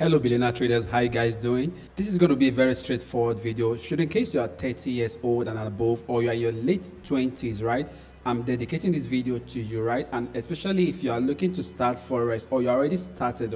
Hello billionaire traders, how you guys doing? This is going to be a very straightforward video. Should in case you are 30 years old and above, or you are in your late 20s, right? I'm dedicating this video to you, right? And especially if you are looking to start Forex, or you already started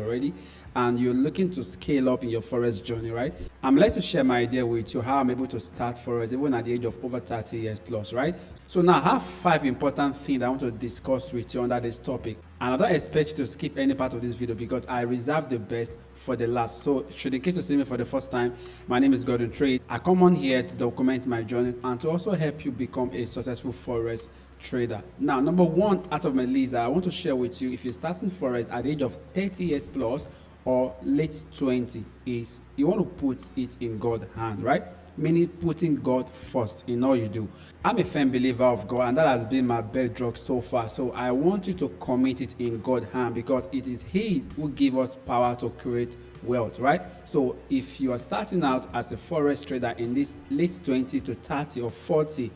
and you're looking to scale up in your Forex journey, right? I'm like to share my idea with you how I'm able to start Forex even at the age of over 30 years plus, right? So now I have 5 important things I want to discuss with you under this topic. And I don't expect you to skip any part of this video because I reserve the best for the last. So should in case you see me for the first time, my name is Gordon Trade. I come on here to document my journey and to also help you become a successful Forex trader. Now, number one out of my list that I want to share with you if you're starting Forex at the age of 30 years plus or late 20 is you want to put it in God's hand, right? Meaning putting God first in all you do. I'm a firm believer of God, and that has been my bedrock so far. So I want you to commit it in God's hand because it is He who gives us power to create wealth, right? So if you are starting out as a Forex trader in this late 20 to 30 or 40,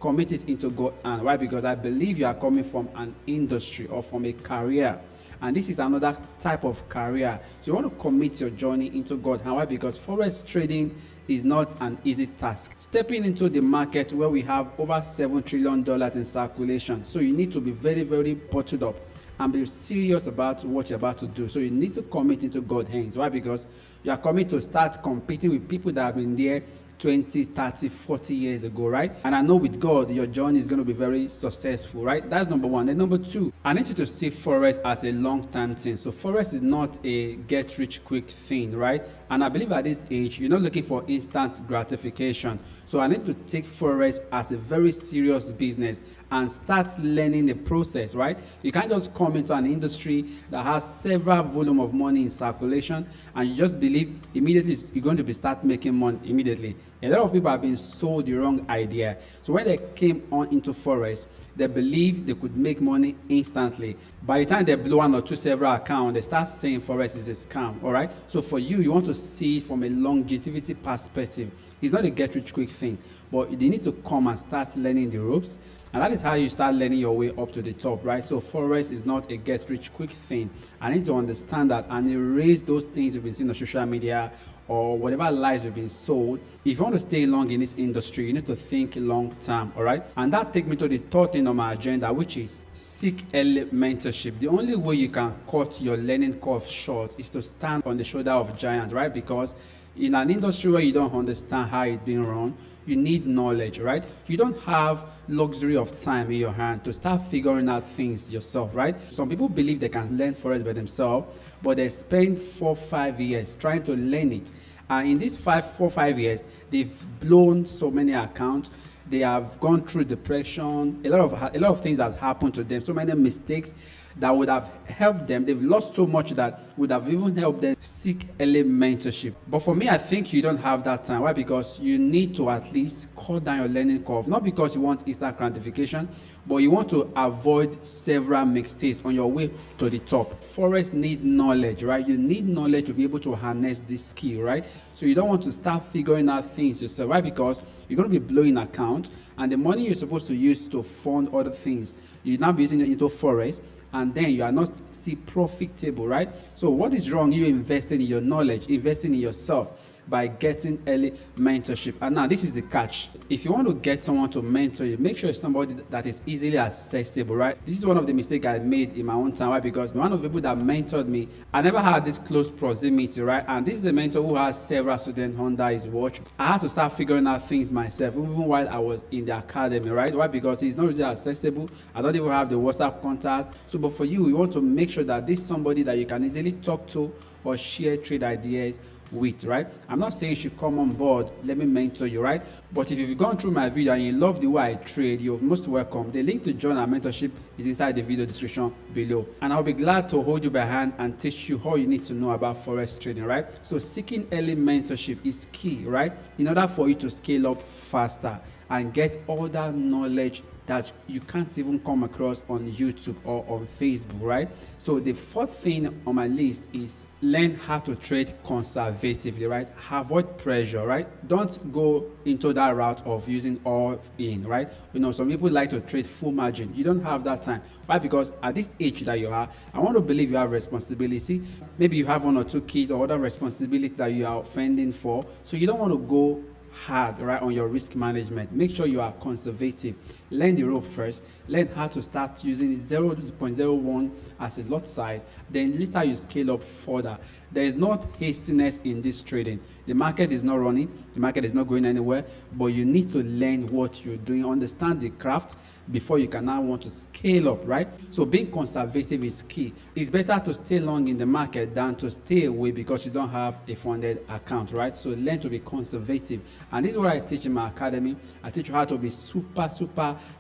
commit it into God's hand. Why? Because I believe you are coming from an industry or from a career. And this is another type of career. So you want to commit your journey into God's hand. Why? Because Forex trading is not an easy task. Stepping into the market where we have over $7 trillion in circulation. So you need to be very, very bottled up and be serious about what you're about to do. So you need to commit into God's hands. Why? Because you are coming to start competing with people that have been there 20, 30, 40 years ago, right? And I know with God, your journey is going to be very successful, right? That's number one. Then number two, I need you to see Forex as a long-term thing. So Forex is not a get-rich-quick thing, right? And I believe at this age, you're not looking for instant gratification. So I need to take Forex as a very serious business and start learning the process, right? You can't just come into an industry that has several volume of money in circulation and you just believe immediately you're going to start making money immediately. A lot of people have been sold the wrong idea. So when they came on into Forex, they believed they could make money instantly. By the time they blow one or two several accounts, they start saying Forex is a scam, all right? So for you, you want to see it from a longevity perspective. It's not a get-rich-quick thing, but you need to come and start learning the ropes. And that is how you start learning your way up to the top, right? So Forex is not a get-rich-quick thing. I need to understand that and erase those things you've been seeing on social media or whatever lies you've been sold. If you want to stay long in this industry, you need to think long term, all right? And that takes me to the third thing on my agenda, which is seek early mentorship. The only way you can cut your learning curve short is to stand on the shoulder of giants, right? Because in an industry where you don't understand how it's being run, you need knowledge, right? You don't have luxury of time in your hand to start figuring out things yourself, right? Some people believe they can learn Forex by themselves, but they spend 4-5 years trying to learn it. And in these 4-5 years, they've blown so many accounts. They have gone through depression. A lot of things have happened to them. So many mistakes that would have helped them. They've lost so much that would have even helped them seek early mentorship. But for me, I think you don't have that time. Why? Because you need to at least cut down your learning curve. Not because you want instant gratification, but you want to avoid several mistakes on your way to the top. Forex need knowledge, right? You need knowledge to be able to harness this skill, right? So you don't want to start figuring out things yourself, right? Because you're going to be blowing account and the money you're supposed to use to fund other things, you're now using it into Forex, and then you are not still profitable, right? So what is wrong? You investing in your knowledge, investing in yourself by getting early mentorship. And now this is the catch. If you want to get someone to mentor you, make sure it's somebody that is easily accessible, right? This is one of the mistakes I made in my own time. Why? Because one of the people that mentored me, I never had this close proximity, right? And this is a mentor who has several students under his watch. I had to start figuring out things myself, even while I was in the academy, right? Why? Because he's not really accessible. I don't even have the WhatsApp contact. So, but for you, you want to make sure that this is somebody that you can easily talk to or share trade ideas with, right? I'm not saying you should come on board, let me mentor you, right? But if you've gone through my video and you love the way I trade, you're most welcome. The link to join our mentorship is inside the video description below. And I'll be glad to hold you by hand and teach you all you need to know about Forex trading, right? So seeking early mentorship is key, right? In order for you to scale up faster and get all that knowledge that you can't even come across on YouTube or on Facebook, right? So the fourth thing on my list is learn how to trade conservatively, right? Avoid pressure, right? Don't go into that route of using all in, right? Some people like to trade full margin. You don't have that time. Why? Because at this age that you are, I want to believe you have responsibility. Maybe you have one or two kids or other responsibility that you are fending for. So you don't want to go hard, right, on your risk management. Make sure you are conservative. Learn the rope first. Learn how to start using 0.01 as a lot size. Then later you scale up further. There is not hastiness in this trading. The market is not running. The market is not going anywhere. But you need to learn what you're doing. Understand the craft before you can now want to scale up, right? So being conservative is key. It's better to stay long in the market than to stay away because you don't have a funded account, right? So learn to be conservative. And this is what I teach in my academy. I teach you how to be super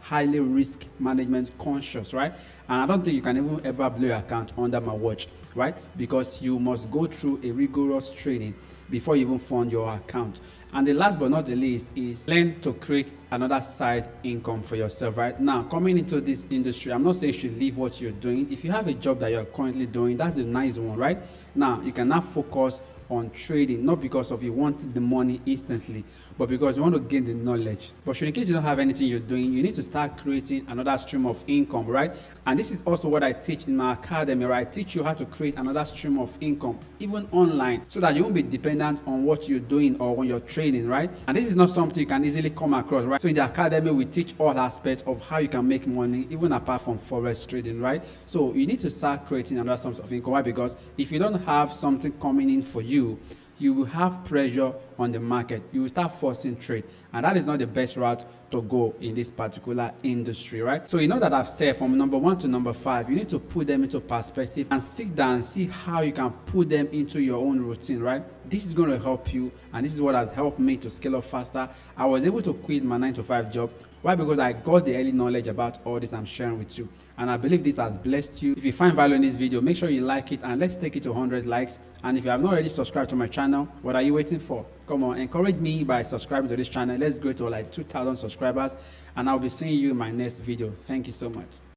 highly risk management conscious, right? And I don't think you can even ever blow your account under my watch, right? Because you must go through a rigorous training before you even fund your account. And the last but not the least is learn to create another side income for yourself. Right now, coming into this industry, I'm not saying you should leave what you're doing. If you have a job that you're currently doing, that's the nice one, right? Now you can now focus on trading, not because of you want the money instantly, but because you want to gain the knowledge. But in case you don't have anything you're doing, you need to start creating another stream of income, right? And this is also what I teach in my academy, right? I teach you how to create another stream of income, even online, so that you won't be dependent on what you're doing or when you're trading, right? And this is not something you can easily come across, right? So in the academy, we teach all aspects of how you can make money, even apart from forex trading, right? So you need to start creating another source of income. Why? Because if you don't have something coming in for you, you will have pressure on the market. You will start forcing trade, and that is not the best route to go in this particular industry, right? So that I've said from number 1 to number 5, you need to put them into perspective and sit down and see how you can put them into your own routine, right? This is going to help you, and this is what has helped me to scale up faster. I was able to quit my 9-to-5 job. Why? Because I got the early knowledge about all this I'm sharing with you, and I believe this has blessed you. If you find value in this video, make sure you like it, and let's take it to 100 likes. And if you have not already subscribed to my channel, what are you waiting for? Come on, encourage me by subscribing to this channel. Let's go to like 2,000 subscribers, and I'll be seeing you in my next video. Thank you so much.